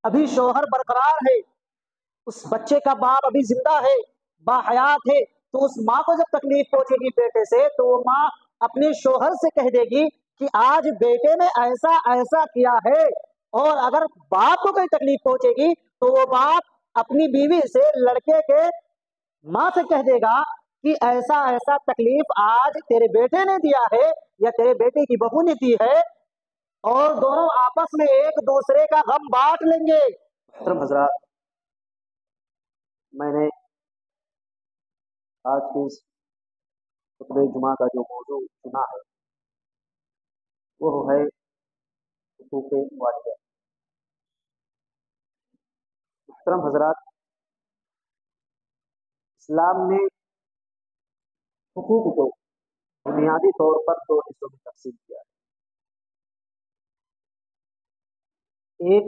ابھی شوہر برقرار ہے، اس بچے کا باپ ابھی زندہ ہے، باحیات ہے، تو اس ماں کو جب تکلیف پہنچے گی بیٹے سے، تو وہ ماں اپنے شوہر سے کہہ دے گی کہ آج بیٹے نے ایسا ایسا کیا ہے۔ اور اگر باپ کو کوئی تکلیف پہنچے گی تو وہ باپ اپنی بیوی سے، لڑکے کے ماں سے کہہ دے گا کہ ایسا ایسا تکلیف آج تیرے بیٹے نے دیا ہے یا تیرے بیٹے کی بہو نے دی ہے، اور دونوں آپس میں ایک دوسرے کا غم بانٹ لیں گے۔ محترم حضرات، میں نے آج کے اس خطبہ جمعہ کا جو موضوع چنا ہے وہ ہے حقوق والدین۔ محترم حضرات، اسلام نے حقوق کو بنیادی طور پر دو حصوں میں تقسیم کیا ہے۔ ایک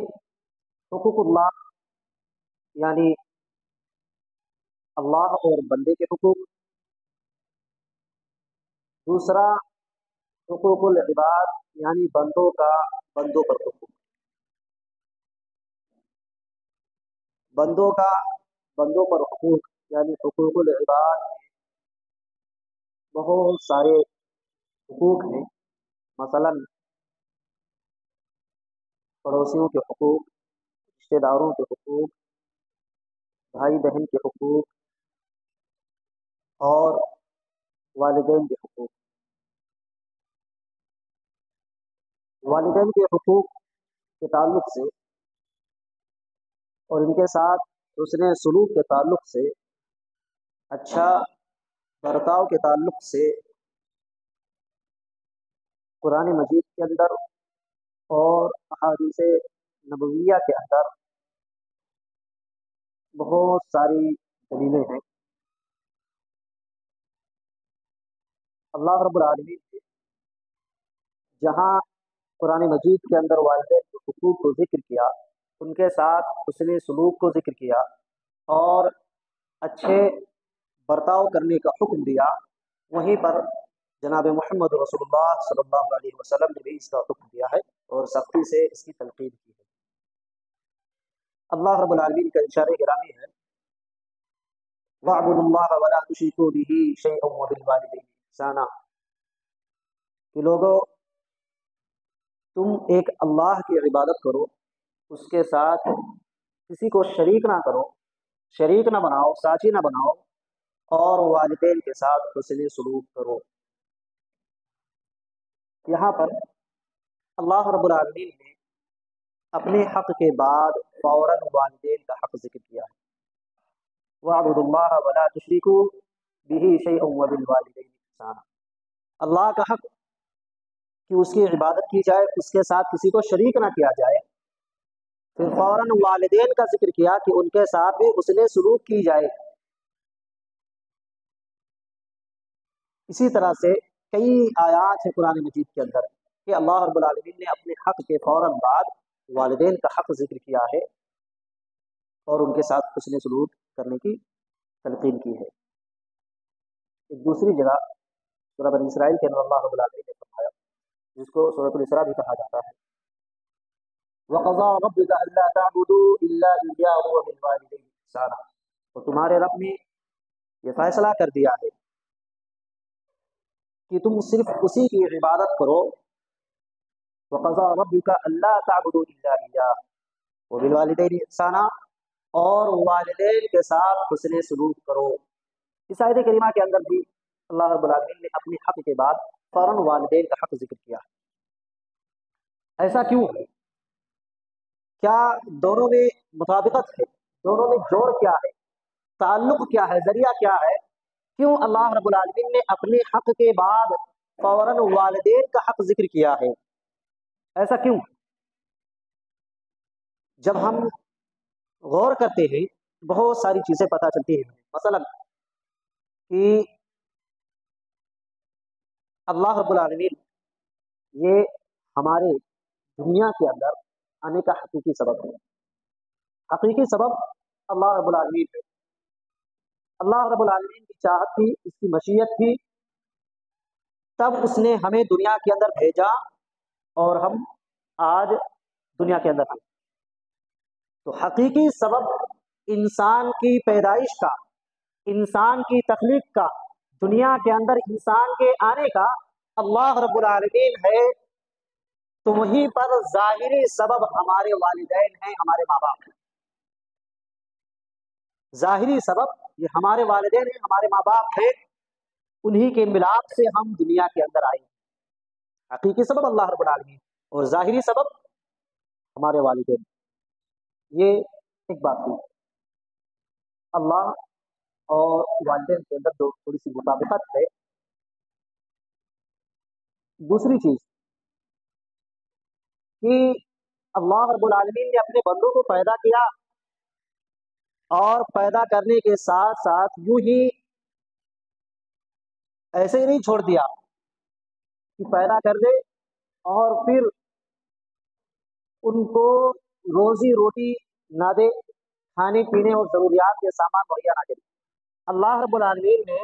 حقوق اللہ، یعنی اللہ اور بندے کے حقوق۔ دوسرا حقوق العباد، یعنی بندوں کا بندوں پر حقوق۔ بندوں کا بندوں پر حقوق یعنی حقوق العباد میں بہت سارے حقوق ہیں، مثلا پڑوسیوں کے حقوق، رشتہ داروں کے حقوق، بھائی بہن کے حقوق اور والدین کے حقوق۔ والدین کے حقوق کے تعلق سے اور ان کے ساتھ حسن سلوک کے تعلق سے، اچھا برتاؤ کے تعلق سے قرآن مجید کے اندر اور احادیث نبویہ کے اندر بہت ساری دلیلیں ہیں۔ اللہ رب العالمین نے جہاں قرآن مجید کے اندر والدین کے حقوق کو ذکر کیا، ان کے ساتھ حسن سلوک کو ذکر کیا اور اچھے برتاؤ کرنے کا حکم دیا، وہیں پر جناب محمد رسول اللہ صلی اللہ علیہ وسلم نے بھی اس کا حکم دیا ہے اور سختی سے اس کی تلقین کی ہے۔ اللہ رب العالمین کا ارشاد گرامی ہے، وَاعْبُدُوا اللَّهَ وَلَا تُشْرِكُوا بِهِ شَيْئًا وَبِالْوَالِدَيْنِ إِحْسَانًا، کہ لوگو تم ایک اللہ کی عبادت کرو، اس کے ساتھ کسی کو شریک نہ کرو، شریک نہ بناؤ، ساتھی نہ بناؤ، اور والدین کے ساتھ حسن سلوک کرو۔ یہاں پر اللہ رب العالمین نے اپنے حق کے بعد فوراً والدین کا حق ذکر کیا ہے۔ وَاعْبُدُوا اللَّهَ وَلَا تُشْرِكُوا بِهِ شَيْئًا وَبِالْوَالِدَيْنِ إِحْسَانًا، اللہ کا حق کہ اس کی عبادت کی جائے، اس کے ساتھ کسی کو شریک نہ کیا جائے، پھر فوراً والدین کا ذکر کیا کہ ان کے ساتھ بھی حسن سلوک کی جائے۔ اسی طرح سے کئی آیات ہیں قرآن مجید کے اندر کہ اللہ رب العالمین نے اپنے حق کے فوراً بعد والدین کا حق ذکر کیا ہے اور ان کے ساتھ حسن سلوک کرنے کی تلقین کی ہے۔ ایک دوسری جگہ سورہ بنی اسرائیل کے اندر اللہ رب العالمین نے فرمایا، جس کو سورۃ الاسراء بھی کہا جاتا ہے، وَقَضَىٰ رَبُّكَ أَلَّا تَعْبُدُوا إِلَّا إِيَّاهُ وَبِالْوَالِدَيْنِ إِحْسَانًا، اور تمہارے رب نے یہ فیصلہ کر دیا ہے کہ تم صرف اسی کی عبادت کرو۔ وَقَضَىٰ رَبُّكَ أَلَّا تَعْبُدُوا إِلَّا إِيَّاهُ وَبِالْوَالِدَيْنِ إِحْسَانًا، اور والدین کے ساتھ حسن سلوک کرو۔ اس آیت کریمہ کے اندر بھی اللہ رب العالمین نے اپنے حق کے بعد فوراً والدین کا حق ذکر کیا ہے۔ ایسا کیوں ہے؟ کیا دونوں میں مطابقت ہے؟ دونوں میں جوڑ کیا ہے؟ تعلق کیا ہے؟ ذریعہ کیا ہے؟ کیوں اللہ رب العالمین نے اپنے حق کے بعد فوراً والدین کا حق ذکر کیا ہے؟ ایسا کیوں؟ جب ہم غور کرتے ہیں بہت ساری چیزیں پتہ چلتی ہیں، مثلا کہ اللہ رب العالمین یہ ہمارے دنیا کے اندر آنے کا حقیقی سبب ہے۔ حقیقی سبب اللہ رب العالمین ہے۔ اللہ رب العالمین کی چاہت تھی، اس کی مشیت تھی، تب اس نے ہمیں دنیا کے اندر بھیجا اور ہم آج دنیا کے اندر ہیں۔ تو حقیقی سبب انسان کی پیدائش کا، انسان کی تخلیق کا، دنیا کے اندر انسان کے آنے کا اللہ رب العالمین ہے، تو وہیں پر ظاہری سبب ہمارے والدین ہیں، ہمارے ماں باپ ہیں۔ ظاہری سبب یہ ہمارے والدین ہیں، ہمارے ماں باپ ہیں، انہی کے ملاپ سے ہم دنیا کے اندر آئے ہیں۔ حقیقی سبب اللہ رب العالمین اور ظاہری سبب ہمارے والدین۔ یہ ایک بات ہوئی، اللہ اور والدین کے اندر تھوڑی سی مطابقت ہے۔ دوسری چیز کہ اللہ رب العالمین نے اپنے بندوں کو پیدا کیا، اور پیدا کرنے کے ساتھ ساتھ یوں ہی ایسے ہی نہیں چھوڑ دیا کہ پیدا کر دے اور پھر ان کو روزی روٹی نہ دے، کھانے پینے اور ضروریات کے سامان مہیا نہ کرے۔ اللہ رب العالمین نے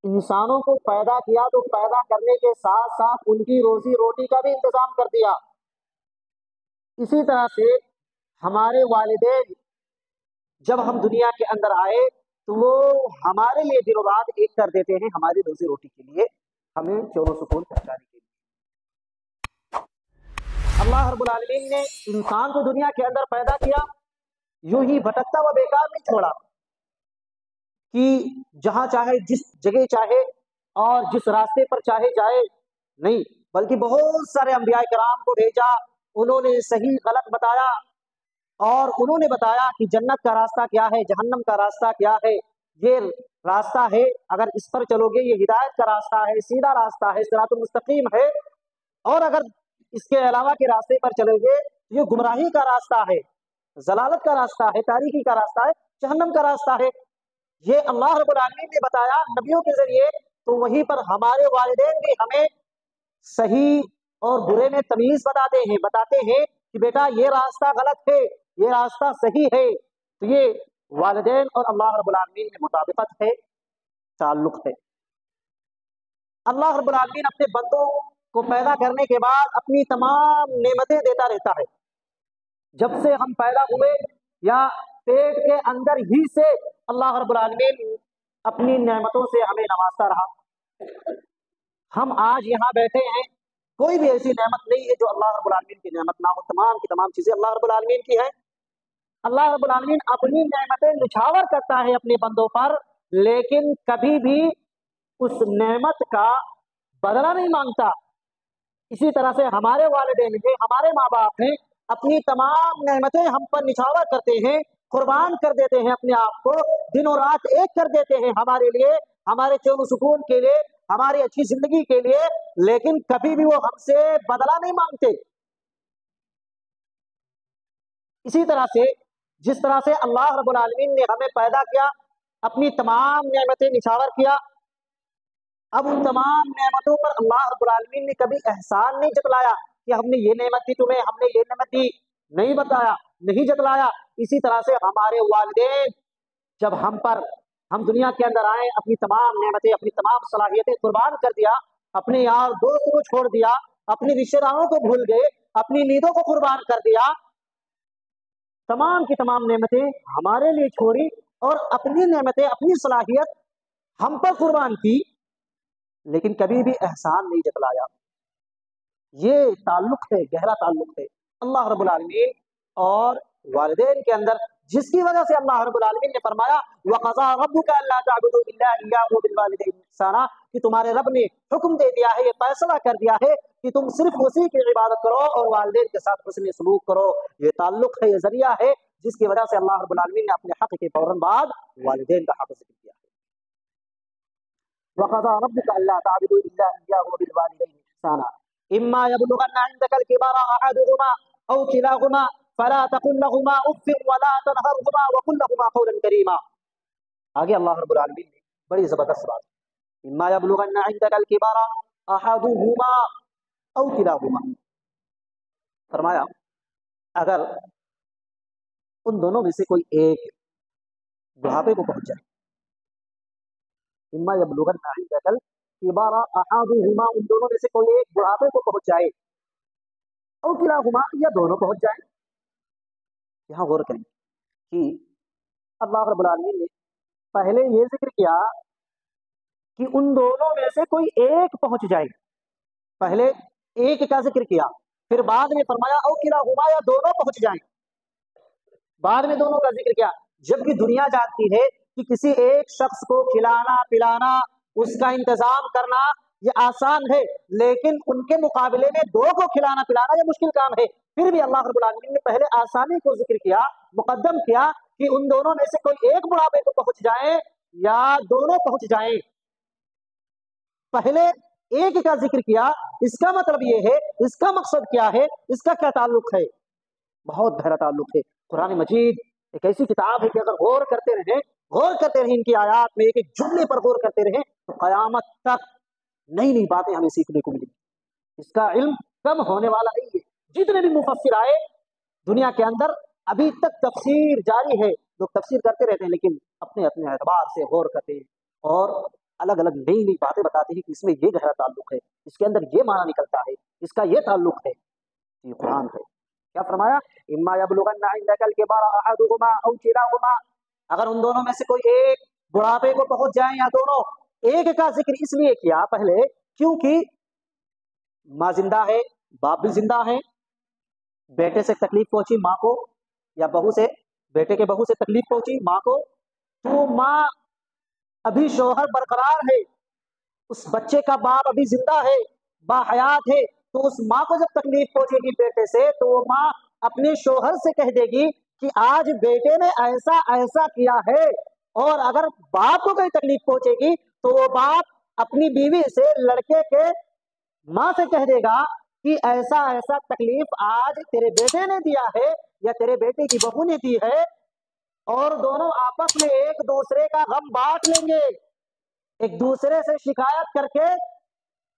انسانوں کو پیدا کیا تو پیدا کرنے کے ساتھ ساتھ ان کی روزی روٹی کا بھی انتظام کر دیا۔ اسی طرح سے ہمارے والدین جب ہم دنیا کے اندر آئے تو وہ ہمارے لیے دن و رات ایک کر دیتے ہیں، ہماری روزی روٹی کے لیے، ہمیں چین و سکون پہنچانے کے لیے۔ اللہ رب العالمین نے انسان کو دنیا کے اندر پیدا کیا، یوں ہی بھٹکتا و بیکار نہیں چھوڑا کہ جہاں چاہے، جس جگہ چاہے اور جس راستے پر چاہے جائے، نہیں، بلکہ بہت سارے انبیاء کرام کو بھیجا، انہوں نے صحیح غلط بتایا، اور انہوں نے بتایا کہ جنت کا راستہ کیا ہے، جہنم کا راستہ کیا ہے، یہ راستہ ہے، اگر اس پر چلو گے یہ ہدایت کا راستہ ہے، سیدھا راستہ ہے، صراط المستقیم ہے، اور اگر اس کے علاوہ کے راستے پر چلو گے یہ گمراہی کا راستہ ہے، ضلالت کا راستہ ہے، تاریکی کا راستہ ہے، جہنم کا راستہ ہے۔ یہ اللہ رب العالمین نے بتایا نبیوں کے ذریعے، تو وہیں پر ہمارے والدین بھی ہمیں صحیح اور برے میں تمیز بتاتے ہیں کہ بیٹا یہ راستہ غلط ہے، یہ راستہ صحیح ہے۔ تو یہ والدین اور اللہ رب العالمین میں مطابقت ہے، تعلق ہے۔ اللہ رب العالمین اپنے بندوں کو پیدا کرنے کے بعد اپنی تمام نعمتیں دیتا رہتا ہے۔ جب سے ہم پیدا ہوئے یا پیٹ کے اندر ہی سے اللہ رب العالمین اپنی نعمتوں سے ہمیں نوازتا رہا۔ ہم آج یہاں بیٹھے ہیں، کوئی بھی ایسی نعمت نہیں ہے جو اللہ رب العالمین کی نعمت نہ ہو، تمام کی تمام چیزیں اللہ رب العالمین کی ہیں۔ اللہ رب العالمین اپنی نعمتیں نچھاور کرتا ہے اپنے بندوں پر، لیکن کبھی بھی اس نعمت کا بدلہ نہیں مانگتا۔ اسی طرح سے ہمارے والدین ہیں، ہمارے ماں باپ ہیں، اپنی تمام نعمتیں ہم پر نچھاور کرتے ہیں، قربان کر دیتے ہیں اپنے آپ کو، دن و رات ایک کر دیتے ہیں ہمارے لیے، ہمارے چین و سکون کے لیے، ہماری اچھی زندگی کے لیے، لیکن کبھی بھی وہ ہم سے بدلہ نہیں مانگتے۔ اسی طرح سے جس طرح سے اللہ رب العالمین نے ہمیں پیدا کیا، اپنی تمام نعمتیں نچھاور کیا، اب ان تمام نعمتوں پر اللہ رب العالمین نے کبھی احسان نہیں جتلایا کہ ہم نے یہ نعمت دی تمہیں، ہم نے یہ نعمت دی، نہیں بتایا، نہیں جتلایا۔ اسی طرح سے ہمارے والدین جب ہم دنیا کے اندر آئے، اپنی تمام نعمتیں، اپنی تمام صلاحیتیں قربان کر دیا، اپنے یار دوست کو چھوڑ دیا، اپنے رشتے داروں کو بھول گئے، اپنی نیندوں کو قربان کر دیا، تمام کی تمام نعمتیں ہمارے لیے چھوڑی اور اپنی نعمتیں، اپنی صلاحیت ہم پر قربان کی، لیکن کبھی بھی احسان نہیں جتلایا۔ یہ تعلق ہے، گہرا تعلق ہے اللہ رب العالمین اور والدین کے اندر، جس کی وجہ سے اللہ رب العالمین نے فرمایا وَقَضَىٰ رَبُّكَ أَلَّا تَعْبُدُوا إِلَّا إِيَّاهُ وَبِالْوَالِدَيْنِ إِحْسَانًا، کہ تمہارے رب نے حکم دے دیا ہے، یہ فیصلہ کر دیا ہے کہ تم صرف اسی کی عبادت کرو اور والدین کے ساتھ حسن سلوک کرو۔ یہ تعلق ہے، یہ ذریعہ ہے جس کی وجہ سے اللہ رب العالمین نے اپنے حق کے فوراً بعد والدین کا حق ذکر کیا ہے۔ وَقَضَىٰ رَبُّكَ أَلَّا تَعْبُدُوا إِلَّا إِيَّاهُ وَبِالْوَالِدَيْنِ إِحْسَانًا إِمَّا يَبْلُغَنَّ عِندَكَ الْكِبَرَ أَحَدُهُمَا أَوْ كِلَاهُمَا فَلَا تَقُل لَّهُمَا أُفٍّ وَلَا تَنْهَرْهُمَا وَقُل لَّهُمَا قَوْلًا كَرِيمًا۔ آگے اللہ رب العالمین نے بڑی زبردست بات، إِمَّا يَبْلُغَنَّ عِندَكَ الْكِبَرَ أَحَدُهُمَا أَوْ كِلَاهُمَا، فرمایا اگر ان دونوں میں سے کوئی ایک بڑھاپے کو پہنچ جائے، إِمَّا يَبْلُغَنَّ عِندَكَ الْكِبَرَ أَحَدُهُمَا، ان دونوں میں سے کوئی ایک بڑھاپے کو پہنچ جائے، أَوْ كِلَاهُمَا، یا دونوں پہنچ جائیں، یہاں غور کریں کہ اللہ رب العالمین نے پہلے یہ ذکر کیا کہ ان دونوں میں سے کوئی ایک پہنچ جائے. پہلے ایک کا ذکر کیا، پھر بعد میں فرمایا او کلاہما، یا دونوں پہنچ جائیں. بعد میں دونوں کا ذکر کیا. جبکہ دنیا جانتی ہے کہ کسی ایک شخص کو کھلانا پلانا، اس کا انتظام کرنا یہ آسان ہے، لیکن ان کے مقابلے میں دو کو کھلانا پلانا یہ مشکل کام ہے. پھر بھی اللہ رب العالمین نے پہلے آسانی کو ذکر کیا، مقدم کیا کہ ان دونوں میں سے کوئی ایک بڑھاپے کو پہنچ جائے یا دونوں پہنچ جائیں. پہلے ایک کا ذکر کیا. اس کا مطلب یہ ہے، اس کا مقصد کیا ہے، اس کا کیا تعلق ہے؟ بہت گہرا تعلق ہے. قرآن مجید ایک ایسی کتاب ہے کہ اگر غور کرتے رہیں ان کی آیات میں، ایک ایک جملے پر غور کرتے رہیں تو قیامت تک نئی نئی باتیں ہمیں سیکھنے کو ملیں. اس کا علم کم ہونے والا نہیں ہے. جتنے بھی مفسر آئے دنیا کے اندر، ابھی تک تفسیر جاری ہے. لوگ تفسیر کرتے رہتے ہیں لیکن اپنے اپنے اعتبار سے غور کرتے ہیں اور الگ الگ نئی نئی باتیں بتاتے ہیں کہ اس میں یہ گہرا تعلق ہے، اس کے اندر یہ معنی نکلتا ہے، اس کا یہ تعلق ہے. یہ قرآن ہے. کیا فرمایا؟ اما یبلغن عندک الکبر احدهما او کلاهما، اگر ان دونوں میں سے کوئی ایک بڑھاپے کو پہنچ جائیں یا دونوں. ایک کا ذکر اس لیے کیا پہلے کیونکہ ماں زندہ ہے، باپ بھی زندہ ہے. بیٹے سے تکلیف پہنچی ماں کو، یا بہو سے، بیٹے کے بہو سے تکلیف پہنچی ماں کو، تو ماں ابھی شوہر برقرار ہے، اس بچے کا باپ ابھی زندہ ہے، با حیات ہے، تو اس ماں کو جب تکلیف پہنچے گی بیٹے سے تو وہ ماں اپنے شوہر سے کہہ دے گی کہ آج بیٹے نے ایسا ایسا کیا ہے. اور اگر باپ کو کوئی تکلیف پہنچے گی تو وہ باپ اپنی بیوی سے، لڑکے کے ماں سے کہہ دے گا کہ ایسا ایسا تکلیف آج تیرے بیٹے نے دیا ہے یا تیرے بیٹے کی بہو نے دی ہے. اور دونوں آپس میں ایک دوسرے کا غم بانٹ لیں گے، ایک دوسرے سے شکایت کر کے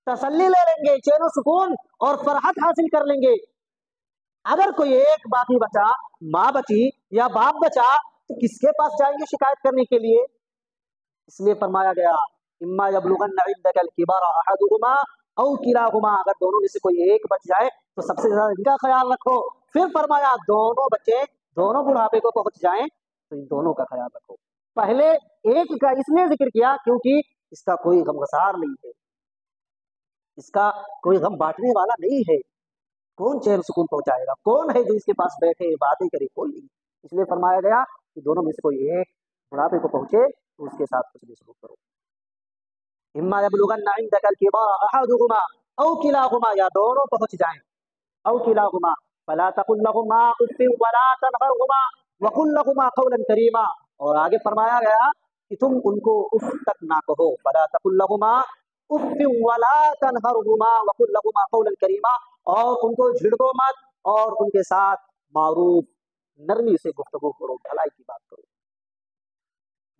تسلی لے لیں گے، چین و سکون اور فرحت حاصل کر لیں گے. اگر کوئی ایک باقی بچا، ماں بچی یا باپ بچا، تو کس کے پاس جائیں گے شکایت کرنے کے لیے؟ اس لیے فرمایا گیا اما یبلغن عندک الکبر احدهما او کلاهما، اگر دونوں میں سے کوئی ایک بچ جائے تو سب سے زیادہ ان کا خیال رکھو. پھر فرمایا دونوں بچے دونوں بڑھاپے کو پہنچ جائیں تو ان دونوں کا خیال رکھو. پہلے ایک کا اس لیے ذکر کیا کیونکہ اس کا کوئی غم گسار نہیں ہے، اس کا کوئی غم بانٹنے والا نہیں ہے. کون چین سکون پہنچائے گا؟ کون ہے جو اس کے پاس بیٹھے باتیں کرے؟ کوئی نہیں. اس لیے فرمایا گیا کہ دونوں میں سے کوئی ایک بڑھاپے کو پہنچے تو اس کے ساتھ کچھ بھی سلوک کرو. اما یبلغن عندک الکبر احدهما او کلاهما، یا دونوں پہنچ جائیں، او کلاهما فلا تقل لهما اف ولا تنهرهما وقل لهما قولا کریما. اور آگے فرمایا گیا کہ تم ان کو اف تک نہ کہو، فلا تقل لهما اف ولا تنهرهما وقل لهما قولا کریما، اور ان کو جھڑکو مت اور ان کے ساتھ معروف نرمی سے گفتگو کرو، بھلائی کی بات کرو.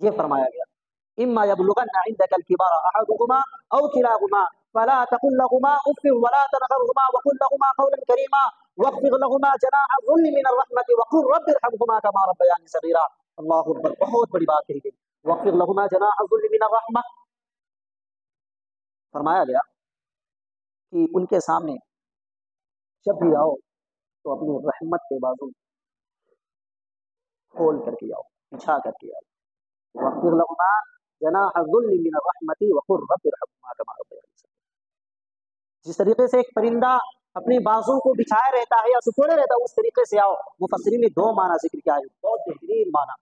یہ فرمایا گیا اما یبلغن عندک الکبر احدهما او کلاهما فلا تقل لهما اف ولا تنهرهما وقل لهما قولا کریما واخفض لهما جناح الذل من الرحمة وقل رب ارحمهما كما ربياني صغيرا. اللہ اکبر، بہت بڑی بات کہی گئی. واخفض لهما جناح الذل من الرحمة، فرمایا گیا کہ ان کے سامنے جب بھی آؤ تو اپنی رحمت کے بازو کھول کر کے آؤ، بچھا کر کے آؤ. واخفض لهما جناح الذل من الرحمة وقل رب ارحمهما كما ربياني صغيرا. جس طریقے سے ایک پرندہ اپنے بازو کو بچھائے رہتا ہے یا سکوڑے رہتا ہے، اس طریقے سے آؤ. مفسرین نے دو معنی ذکر کیا ہے، بہت بہترین معنی.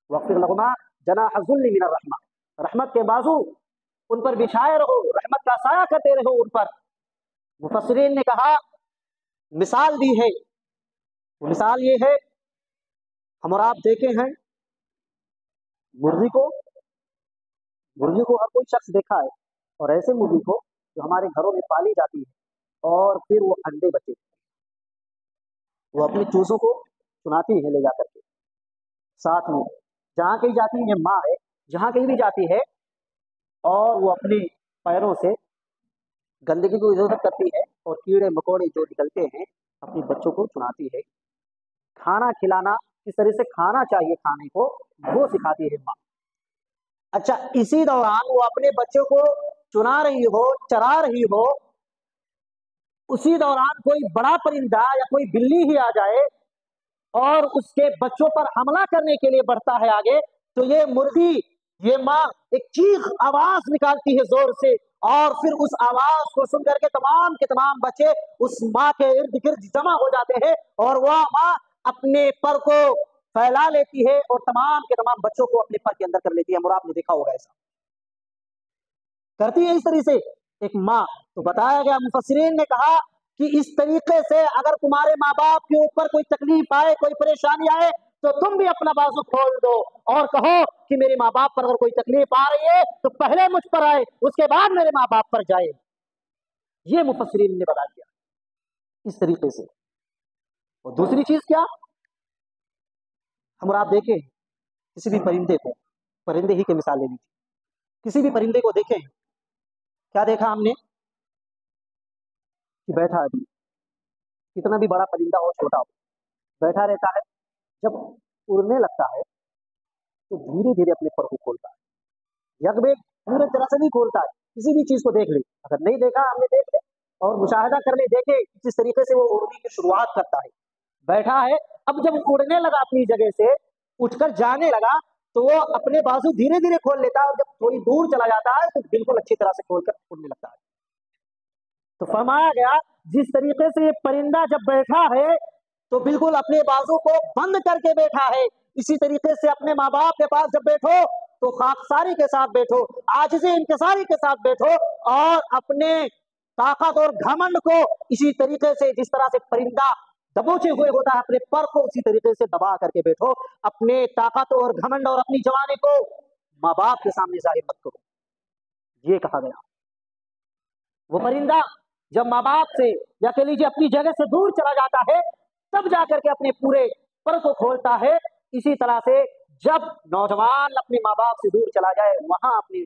واخفض لهما جناح الذل من الرحمة، رحمت کے بازو ان پر بچھائے رہو، رحمت کا سایہ کرتے رہو ان پر. مفسرین نے کہا مثال دی ہے، مثال یہ ہے ہم اور آپ دیکھے ہیں مرغی کو ہر کوئی شخص دیکھا ہے، اور ایسے مرغی کو جو ہمارے گھروں میں پالی جاتی ہے اور پھر وہ انڈے بچے، وہ اپنے چوزوں کو چناتی ہے لے جا کر کے ساتھ میں. جہاں کہیں جاتی ہے ماں ہے، جہاں کہیں بھی جاتی ہے، اور وہ اپنے پیروں سے گندگی کو ادھر کرتی ہے اور کیڑے مکوڑے جو نکلتے ہیں اپنے بچوں کو چناتی ہے. کھانا کھلانا، کس طرح سے کھانا چاہیے کھانے کو، وہ سکھاتی ہے ماں. اچھا، اسی دوران وہ اپنے بچوں کو چنا رہی ہو، چرا رہی ہو، اسی دوران کوئی بڑا پرندہ یا کوئی بلی ہی آ جائے اور اس کے بچوں پر حملہ کرنے کے لیے بڑھتا ہے آگے، تو یہ مرغی، یہ ماں ایک چیخ آواز نکالتی ہے زور سے، اور پھر اس آواز کو سن کر کے تمام بچے اس ماں کے ارد گرد جمع ہو جاتے ہیں، اور وہ ماں اپنے پر کو پھیلا لیتی ہے اور تمام کے تمام بچوں کو اپنے پر کے اندر کر لیتی ہے۔ اور آپ نے دیکھا ہوگا ایسا کرتی ہے اس طریقے سے ایک ماں۔ تو بتایا گیا، مفسرین نے کہا کہ اس طریقے سے اگر تمہارے ماں باپ کے اوپر کوئی تکلیف آئے، کوئی پریشانی آئے، تو تم بھی اپنا بازو کھول دو اور کہو کہ میرے ماں باپ پر اگر کوئی تکلیف آ رہی ہے تو پہلے مجھ پر آئے، اس کے بعد میرے ماں باپ پر جائے۔ یہ مفسرین نے بتا دیا اس طریقے سے۔ اور دوسری چیز کیا، ہم اور آپ دیکھیں کسی بھی پرندے کو، پرندے ہی کی مثال لے لیجیے، کسی بھی پرندے کو دیکھیں، کیا دیکھا ہم نے کہ بیٹھا ہے، کتنا بھی بڑا پرندہ ہو چھوٹا ہو بیٹھا رہتا ہے، جب اڑنے لگتا ہے تو دھیرے دھیرے اپنے پر کو کھولتا ہے، یک بیک پورے طرح سے نہیں کھولتا ہے۔ کسی بھی چیز کو دیکھ لیں، اگر نہیں دیکھا ہم نے دیکھ لیں اور مشاہدہ کر لیں، دیکھیں کس طریقے سے وہ اڑنے کی شروعات کرتا ہے، بیٹھا ہے، اب جب اڑنے لگا اپنی جگہ سے اٹھ کر جانے لگا تو وہ اپنے بازو دھیرے دھیرے کھول لیتا ہے، اور جب تھوڑی دور چلا جاتا ہے تو بالکل اچھی طرح سے کھول کر اڑنے لگتا ہے۔ تو فرمایا گیا جس طریقے سے یہ پرندہ جب بیٹھا ہے تو بالکل اپنے بازو کو بند کر کے بیٹھا ہے، اسی طریقے سے اپنے ماں باپ کے پاس جب بیٹھو تو خاکساری کے ساتھ بیٹھو، عاجزی انکساری کے ساتھ بیٹھو، اور اپنے طاقت اور گھمنڈ کو اسی طریقے سے جس طرح سے پرندہ دبوچے ہوئے ہوتا ہے اپنے پر کو اسی طریقے سے دبا کر کے بیٹھو، اپنے طاقت اور گھمنڈ اور اپنی جوانی کو ماں باپ کے سامنے ظاہر مت کرو، یہ کہا گیا۔ وہ پرندہ جب ماں باپ سے یا کہہ لیجیے اپنی جگہ سے دور چلا جاتا ہے تب جا کر کے اپنے پورے پر کو کھولتا ہے، اسی طرح سے جب نوجوان اپنے ماں باپ سے دور چلا جائے وہاں اپنی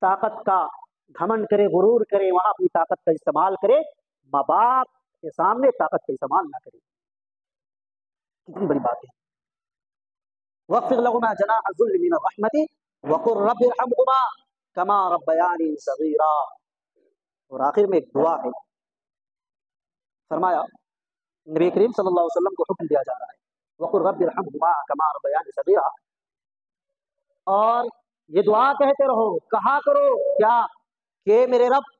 طاقت کا گھمنڈ کرے، غرور کرے، وہاں اپنی طاقت کا استعمال کرے، ماں باپ کے سامنے طاقت کا استعمال نہ کرے۔ کتنی بڑی بات ہے۔ وَاخْفِضْ لَهُمَا جَنَاحَ الذُّلِّ مِنَ الرَّحْمَةِ وَقُلْ رَبِّ ارْحَمْهُمَا كَمَا رَبَّيَانِي صَغِيرًا۔ اور آخر میں ایک دعا ہے، فرمایا نبی کریم صلی اللہ علیہ وسلم کو حکم دیا جا رہا ہے وَقُلْ رَبِّ ارْحَمْهُمَا كَمَا رَبَّيَانِي صَغِيرًا، اور یہ دعا کہتے رہو، کہا کرو کیا کہ میرے رب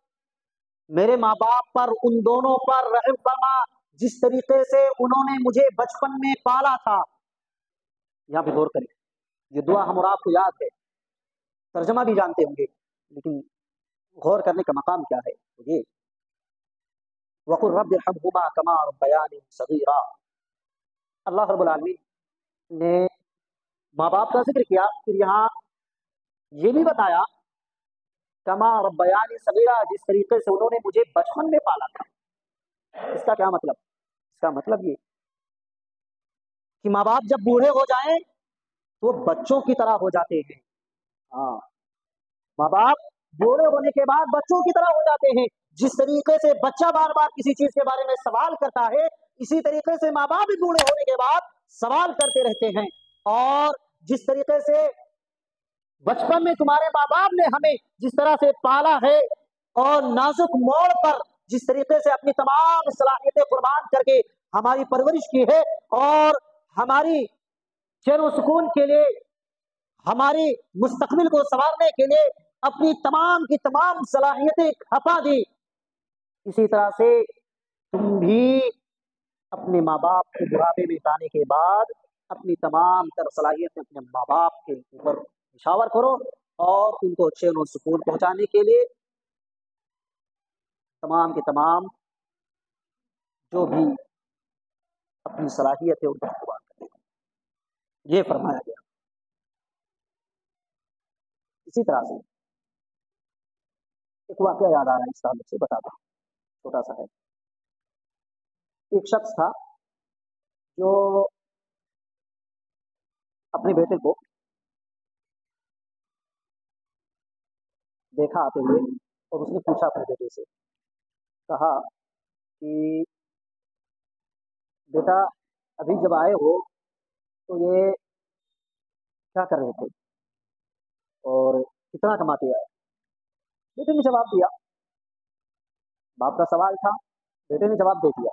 میرے ماں باپ پر، ان دونوں پر رحم فرما جس طریقے سے انہوں نے مجھے بچپن میں پالا تھا۔ یہاں پہ غور کریں، یہ دعا ہم اور آپ کو یاد ہے، ترجمہ بھی جانتے ہوں گے، لیکن غور کرنے کا مقام کیا ہے یہ وَقُلْ رَبِّ ارْحَمْهُمَا كَمَا رَبَّيَانِي صَغِيرًا۔ اللہ رب العالمین نے ماں باپ کا ذکر کیا، پھر یہاں یہ بھی بتایا کما ربیانی صغیرہ، جس طریقے سے انہوں نے مجھے بچپن میں پالا تھا۔ اس کا کیا مطلب؟ اس کا مطلب یہ کہ ماں باپ جب بوڑھے ہو جائیں تو بچوں کی طرح ہو جاتے ہیں۔ ہاں، ماں باپ بوڑھے ہونے کے بعد بچوں کی طرح ہو جاتے ہیں، جس طریقے سے بچہ بار بار کسی چیز کے بارے میں سوال کرتا ہے اسی طریقے سے ماں باپ بھی بوڑھے ہونے کے بعد سوال کرتے رہتے ہیں۔ اور جس طریقے سے بچپن میں تمہارے ماں باپ نے ہمیں جس طرح سے پالا ہے اور نازک موڑ پر جس طریقے سے اپنی تمام صلاحیتیں قربان کر کے ہماری پرورش کی ہے، اور ہماری چین و سکون کے لیے، ہماری مستقبل کو سنوارنے کے لیے اپنی تمام کی تمام صلاحیتیں کھپا دی، اسی طرح سے تم بھی اپنے ماں باپ کو بڑھاپے میں لانے کے بعد اپنی تمام تر صلاحیتیں اپنے ماں باپ کے اوپر نشاور کرو، اور ان کو چین و سکون پہنچانے کے لیے تمام کے تمام جو بھی اپنی صلاحیت ہے ان کو استعمال کریں، یہ فرمایا گیا۔ اسی طرح سے ایک واقعہ یاد آ رہا ہے، اس تعلق سے بتا دوں، چھوٹا سا ہے۔ ایک شخص تھا جو اپنے بیٹے کو دیکھا آتے ہوئے، اور اس نے پوچھا اپنے بیٹے سے، کہا کہ بیٹا ابھی جب آئے ہو تو یہ کیا کر رہے تھے اور کتنا کماتے آئے؟ بیٹے نے جواب دیا، باپ کا سوال تھا، بیٹے نے جواب دے دیا